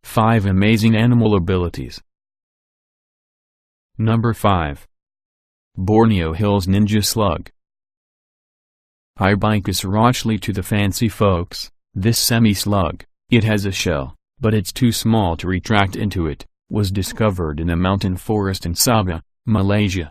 Five amazing animal abilities. Number 5. Borneo Hills Ninja Slug. Ibicus rauchly to the fancy folks, this semi-slug, it has a shell, but it's too small to retract into it, was discovered in a mountain forest in Sabah, Malaysia.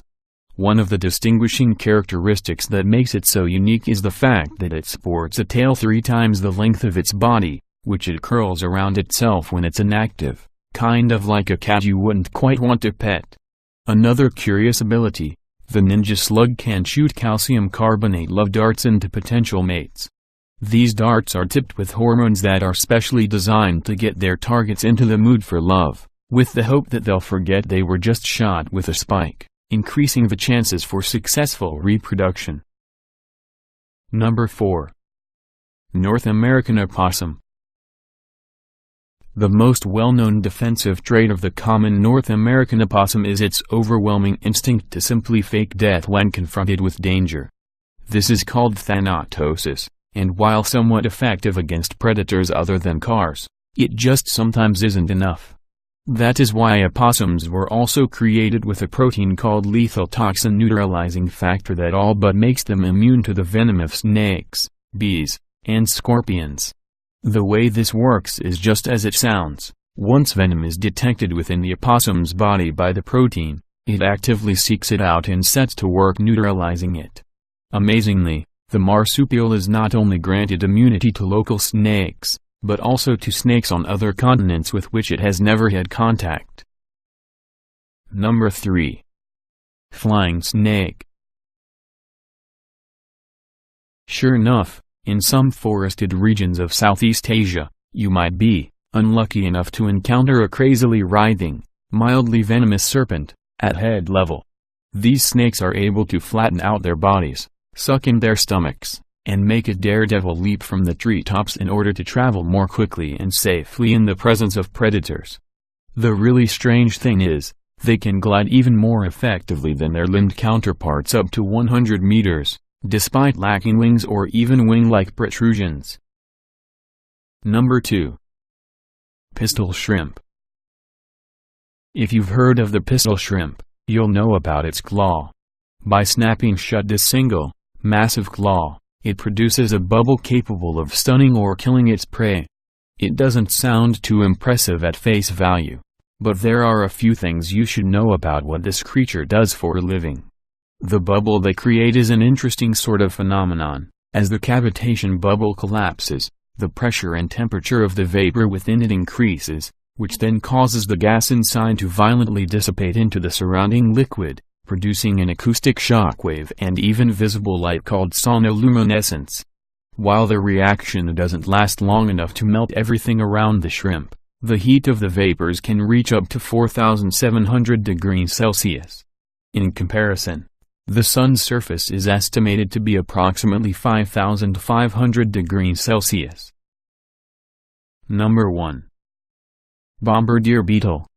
One of the distinguishing characteristics that makes it so unique is the fact that it sports a tail 3 times the length of its body, which it curls around itself when it's inactive, kind of like a cat you wouldn't quite want to pet. Another curious ability, the ninja slug can shoot calcium carbonate love darts into potential mates. These darts are tipped with hormones that are specially designed to get their targets into the mood for love, with the hope that they'll forget they were just shot with a spike, increasing the chances for successful reproduction. Number 4. North American Opossum. The most well-known defensive trait of the common North American opossum is its overwhelming instinct to simply fake death when confronted with danger. This is called thanatosis, and while somewhat effective against predators other than cars, it just sometimes isn't enough. That is why opossums were also created with a protein called lethal toxin neutralizing factor that all but makes them immune to the venom of snakes, bees, and scorpions. The way this works is just as it sounds. Once venom is detected within the opossum's body by the protein, it actively seeks it out and sets to work neutralizing it. Amazingly, the marsupial is not only granted immunity to local snakes, but also to snakes on other continents with which it has never had contact. Number 3. Flying snake. Sure enough, in some forested regions of Southeast Asia, you might be unlucky enough to encounter a crazily writhing, mildly venomous serpent at head level. These snakes are able to flatten out their bodies, suck in their stomachs, and make a daredevil leap from the treetops in order to travel more quickly and safely in the presence of predators. The really strange thing is, they can glide even more effectively than their limbed counterparts up to 100 meters. Despite lacking wings or even wing-like protrusions. Number 2. Pistol shrimp. If you've heard of the pistol shrimp, you'll know about its claw. By snapping shut this single, massive claw, it produces a bubble capable of stunning or killing its prey. It doesn't sound too impressive at face value, but there are a few things you should know about what this creature does for a living. The bubble they create is an interesting sort of phenomenon. As the cavitation bubble collapses, the pressure and temperature of the vapor within it increases, which then causes the gas inside to violently dissipate into the surrounding liquid, producing an acoustic shock wave and even visible light called sonoluminescence. While the reaction doesn't last long enough to melt everything around the shrimp, the heat of the vapors can reach up to 4,700 degrees Celsius. In comparison, the sun's surface is estimated to be approximately 5,500 degrees Celsius. Number 1. Bombardier beetle.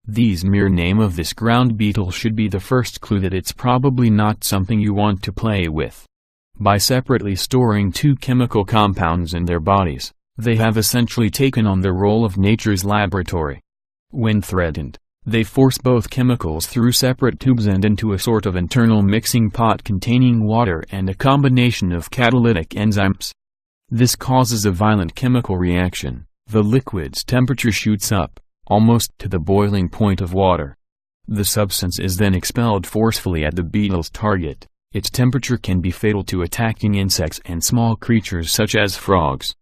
The mere name of this ground beetle should be the first clue that it's probably not something you want to play with. By separately storing 2 chemical compounds in their bodies, they have essentially taken on the role of nature's laboratory. When threatened, they force both chemicals through separate tubes and into a sort of internal mixing pot containing water and a combination of catalytic enzymes. This causes a violent chemical reaction. The liquid's temperature shoots up, almost to the boiling point of water. The substance is then expelled forcefully at the beetle's target. Its temperature can be fatal to attacking insects and small creatures such as frogs.